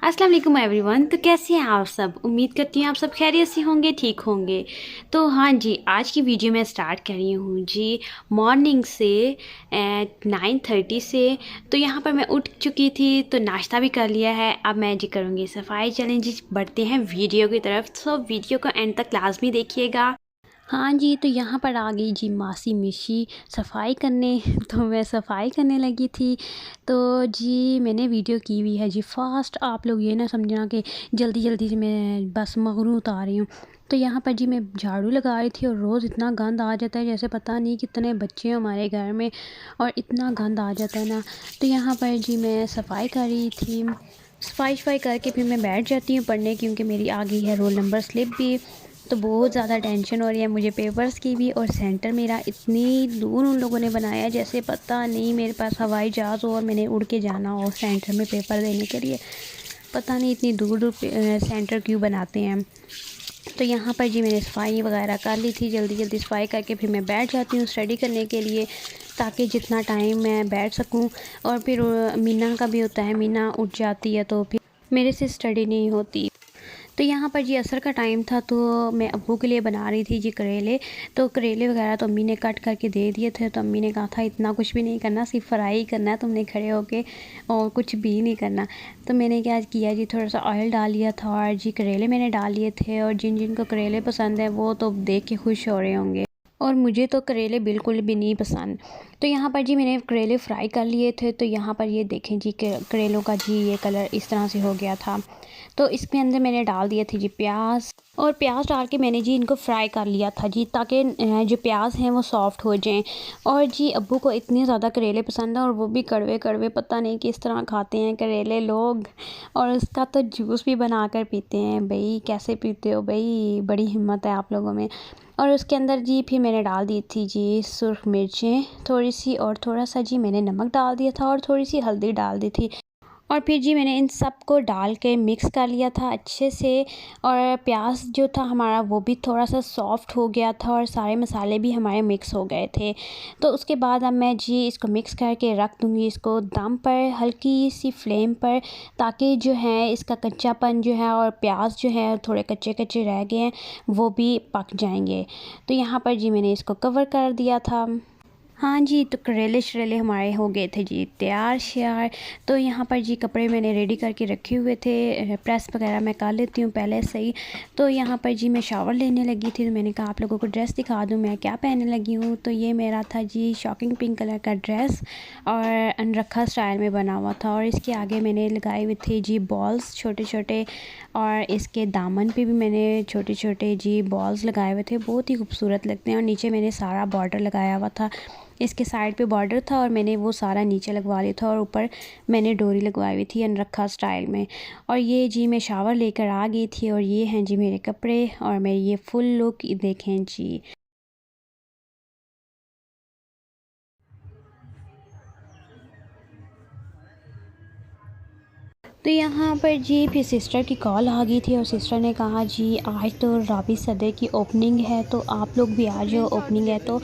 अस्सलाम वालेकुम एवरीवन। तो कैसे हैं आप सब? उम्मीद करती हूँ आप सब खैरियत से होंगे, ठीक होंगे। तो हाँ जी, आज की वीडियो मैं स्टार्ट कर रही हूँ जी मॉर्निंग से 9:30 से। तो यहाँ पर मैं उठ चुकी थी, तो नाश्ता भी कर लिया है। अब मैं जी करूँगी सफाई। चलें जी, बढ़ते हैं वीडियो की तरफ। तो वीडियो को एंड तक लाजमी देखिएगा। हाँ जी, तो यहाँ पर आ गई जी मासी मिशी सफाई करने। तो मैं सफाई करने लगी थी। तो जी मैंने वीडियो की हुई है जी फास्ट। आप लोग ये ना समझना कि जल्दी जल्दी से मैं बस मगरू उतार रही हूँ। तो यहाँ पर जी मैं झाड़ू लगा रही थी और रोज़ इतना गंद आ जाता है, जैसे पता नहीं कितने बच्चे हैं हमारे घर में और इतना गंद आ जाता है ना। तो यहाँ पर जी मैं सफाई कर रही थी। सफाई करके फिर मैं बैठ जाती हूँ पढ़ने, क्योंकि मेरी आ गई है रोल नंबर स्लिप भी। तो बहुत ज़्यादा टेंशन हो रही है मुझे पेपर्स की भी। और सेंटर मेरा इतनी दूर उन लोगों ने बनाया जैसे पता नहीं मेरे पास हवाई जहाज़ हो और मैंने उड़ के जाना हो सेंटर में पेपर देने के लिए। पता नहीं इतनी दूर दूर सेंटर क्यों बनाते हैं। तो यहाँ पर जी मैंने सफाई वगैरह कर ली थी। जल्दी जल्दी सफाई करके फिर मैं बैठ जाती हूँ स्टडी करने के लिए, ताकि जितना टाइम मैं बैठ सकूँ। और फिर मीना का भी होता है, मीना उठ जाती है तो फिर मेरे से स्टडी नहीं होती। तो यहाँ पर जी असर का टाइम था, तो मैं अब्बू के लिए बना रही थी जी करेले। तो करेले वगैरह तो अम्मी ने कट करके दे दिए थे। तो अम्मी ने कहा था इतना कुछ भी नहीं करना, सिर्फ फ्राई करना है तुमने खड़े होके, और कुछ भी नहीं करना। तो मैंने क्या किया जी, थोड़ा सा ऑयल डाल लिया था और जी करेले मैंने डाल लिए थे। और जिन जिन को करेले पसंद है वो तो देख के खुश हो रहे होंगे, और मुझे तो करेले बिल्कुल भी नहीं पसंद। तो यहाँ पर जी मैंने करेले फ्राई कर लिए थे। तो यहाँ पर ये देखें जी करेलों का जी ये कलर इस तरह से हो गया था। तो इसके अंदर मैंने डाल दिया था जी प्याज, और प्याज डाल के मैंने जी इनको फ्राई कर लिया था जी, ताकि जो प्याज हैं वो सॉफ्ट हो जाएं। और जी अब्बू को इतने ज़्यादा करेले पसंद है, और वो भी कड़वे कड़वे, पता नहीं किस तरह खाते हैं करेले लोग। और उसका तो जूस भी बना कर पीते हैं। भाई कैसे पीते हो भाई, बड़ी हिम्मत है आप लोगों में। और उसके अंदर जी फिर मैंने डाल दी थी जी सुर्ख मिर्चें थोड़ी सी, और थोड़ा सा जी मैंने नमक डाल दिया था, और थोड़ी सी हल्दी डाल दी थी। और फिर जी मैंने इन सब को डाल के मिक्स कर लिया था अच्छे से। और प्याज जो था हमारा वो भी थोड़ा सा सॉफ्ट हो गया था, और सारे मसाले भी हमारे मिक्स हो गए थे। तो उसके बाद अब मैं जी इसको मिक्स करके रख दूँगी इसको दम पर, हल्की सी फ्लेम पर, ताकि जो है इसका कच्चापन जो है और प्याज जो है थोड़े कच्चे कच्चे रह गए हैं वो भी पक जाएंगे। तो यहाँ पर जी मैंने इसको कवर कर दिया था। हाँ जी, तो करेले शरेले हमारे हो गए थे जी तैयार श्यार। तो यहाँ पर जी कपड़े मैंने रेडी करके रखे हुए थे, प्रेस वगैरह मैं कर लेती हूँ पहले से ही। तो यहाँ पर जी मैं शावर लेने लगी थी, तो मैंने कहा आप लोगों को ड्रेस दिखा दूँ मैं क्या पहनने लगी हूँ। तो ये मेरा था जी शॉकिंग पिंक कलर का ड्रेस, और अनरखा स्टाइल में बना हुआ था। और इसके आगे मैंने लगाए हुए थे जी बॉल्स छोटे छोटे, और इसके दामन पे भी मैंने छोटे छोटे जी बॉल्स लगाए हुए थे, बहुत ही खूबसूरत लगते हैं। और नीचे मैंने सारा बॉर्डर लगाया हुआ था, इसके साइड पे बॉर्डर था और मैंने वो सारा नीचे लगवा लिया था, और ऊपर मैंने डोरी लगवाई हुई थी अनरखा स्टाइल में। और ये जी मैं शावर लेकर आ गई थी, और ये हैं जी मेरे कपड़े और मेरी ये फुल लुक देखें जी। तो यहाँ पर जी फिर सिस्टर की कॉल आ गई थी, और सिस्टर ने कहा जी आज तो राबी सदर की ओपनिंग है, तो आप लोग भी आ जाओ, ओपनिंग है। तो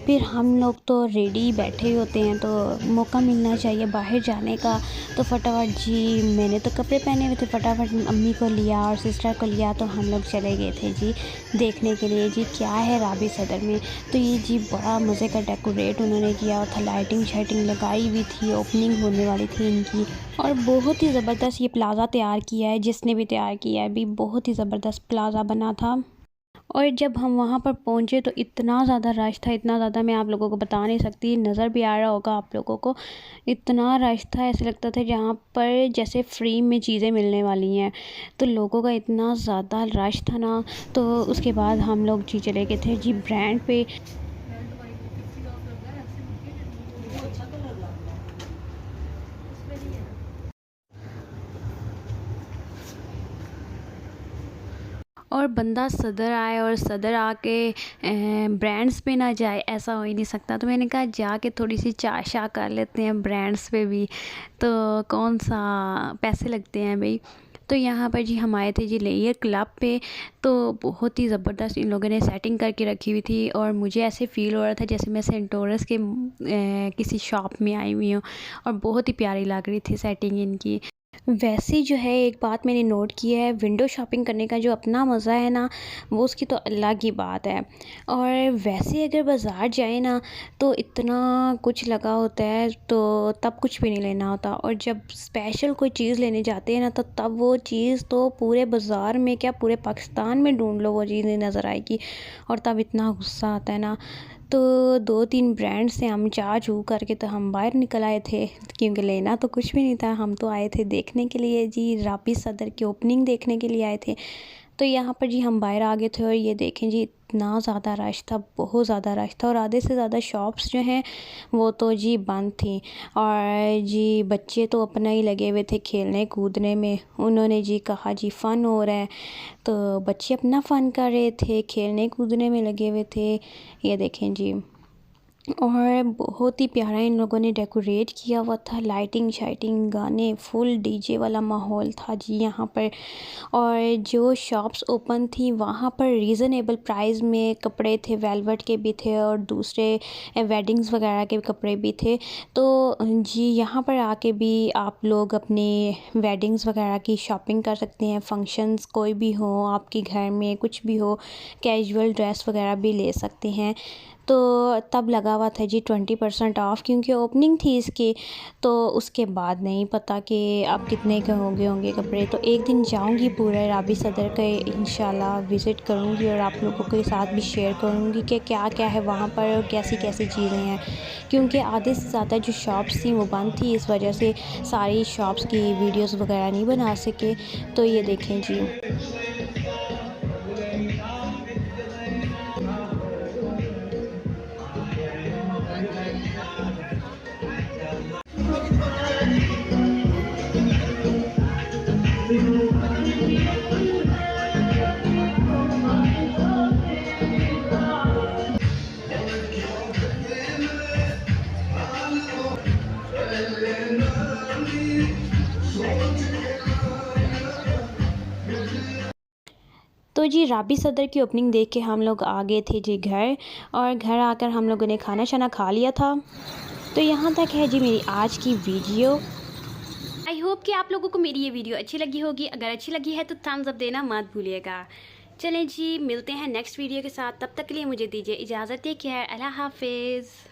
फिर हम लोग तो रेडी बैठे होते हैं, तो मौका मिलना चाहिए बाहर जाने का। तो फटाफट जी मैंने तो कपड़े पहने हुए थे, फटाफट अम्मी को लिया और सिस्टर को लिया, तो हम लोग चले गए थे जी देखने के लिए जी क्या है राबी सदर में। तो ये जी बड़ा मज़े का डेकोरेट उन्होंने किया हुआ था, लाइटिंग शाइटिंग लगाई हुई थी, ओपनिंग होने वाली थी इनकी। और बहुत ही ज़बरदस्त ये प्लाज़ा तैयार किया है, जिसने भी तैयार किया है भी बहुत ही ज़बरदस्त प्लाज़ा बना था। और जब हम वहाँ पर पहुँचे तो इतना ज़्यादा रश था, इतना ज़्यादा मैं आप लोगों को बता नहीं सकती, नज़र भी आ रहा होगा आप लोगों को। इतना रश था, ऐसे लगता था जहाँ पर जैसे फ्री में चीज़ें मिलने वाली हैं। तो लोगों का इतना ज़्यादा रश था ना। तो उसके बाद हम लोग जी चले गए थे जी ब्रांड पे। और बंदा सदर आए और सदर आके ब्रांड्स पे ना जाए, ऐसा हो ही नहीं सकता। तो मैंने कहा जाके थोड़ी सी चाह शाह कर लेते हैं ब्रांड्स पे भी, तो कौन सा पैसे लगते हैं भाई। तो यहाँ पर जी हम आए थे जी लेयर क्लब पे। तो बहुत ही ज़बरदस्त इन लोगों ने सेटिंग करके रखी हुई थी और मुझे ऐसे फ़ील हो रहा था जैसे मैं सेंटोरस के किसी शॉप में आई हुई हूँ, और बहुत ही प्यारी लग रही थी सेटिंग इनकी। वैसे जो है एक बात मैंने नोट की है, विंडो शॉपिंग करने का जो अपना मज़ा है ना, वो उसकी तो अलग ही बात है। और वैसे अगर बाज़ार जाए ना तो इतना कुछ लगा होता है, तो तब कुछ भी नहीं लेना होता। और जब स्पेशल कोई चीज़ लेने जाते हैं ना, तो तब वो चीज़ तो पूरे बाज़ार में क्या पूरे पाकिस्तान में ढूंढ लो वो चीज़ नहीं नज़र आएगी, और तब इतना गुस्सा आता है ना। तो 2-3 ब्रांड से हम चाह चू करके तो हम बाहर निकल आए थे, क्योंकि लेना तो कुछ भी नहीं था। हम तो आए थे देखने के लिए जी, राबी सदर की ओपनिंग देखने के लिए आए थे। तो यहाँ पर जी हम बाहर आ गए थे और ये देखें जी इतना ज़्यादा रश था, बहुत ज़्यादा रश था। और आधे से ज़्यादा शॉप्स जो हैं वो तो जी बंद थी। और जी बच्चे तो अपना ही लगे हुए थे खेलने कूदने में। उन्होंने जी कहा जी फ़न हो रहा है, तो बच्चे अपना फ़न कर रहे थे, खेलने कूदने में लगे हुए थे। ये देखें जी, और बहुत ही प्यारा इन लोगों ने डेकोरेट किया हुआ था, लाइटिंग शाइटिंग, गाने, फुल डीजे वाला माहौल था जी यहाँ पर। और जो शॉप्स ओपन थी वहाँ पर रीज़नेबल प्राइस में कपड़े थे, वेलवेट के भी थे और दूसरे वेडिंग्स वगैरह के कपड़े भी थे। तो जी यहाँ पर आके भी आप लोग अपने वेडिंग्स वगैरह की शॉपिंग कर सकते हैं, फंक्शंस कोई भी हो आपके घर में, कुछ भी हो, कैजुअल ड्रेस वगैरह भी ले सकते हैं। तो तब लगा हुआ था जी 20% ऑफ़, क्योंकि ओपनिंग थी इसकी। तो उसके बाद नहीं पता कि अब कितने के होंगे कपड़े। तो एक दिन जाऊंगी पूरे राबी सदर के इंशाल्लाह विज़िट करूंगी और आप लोगों के साथ भी शेयर करूंगी कि क्या क्या है वहाँ पर और कैसी कैसी चीज़ें हैं, क्योंकि आधे से ज़्यादा जो शॉप्स थी वो बंद थी, इस वजह से सारी शॉप्स की वीडियोज़ वगैरह नहीं बना सके। तो ये देखें जी। तो जी राबी सदर की ओपनिंग देख के हम लोग आ गए थे जी घर, और घर आकर हम लोगों ने खाना शाना खा लिया था। तो यहाँ तक है जी मेरी आज की वीडियो। आई होप कि आप लोगों को मेरी ये वीडियो अच्छी लगी होगी। अगर अच्छी लगी है तो थम्स अप देना मत भूलिएगा। चलें जी, मिलते हैं नेक्स्ट वीडियो के साथ। तब तक के लिए मुझे दीजिए इजाज़त। टेक केयर, अल्लाह हाफिज़।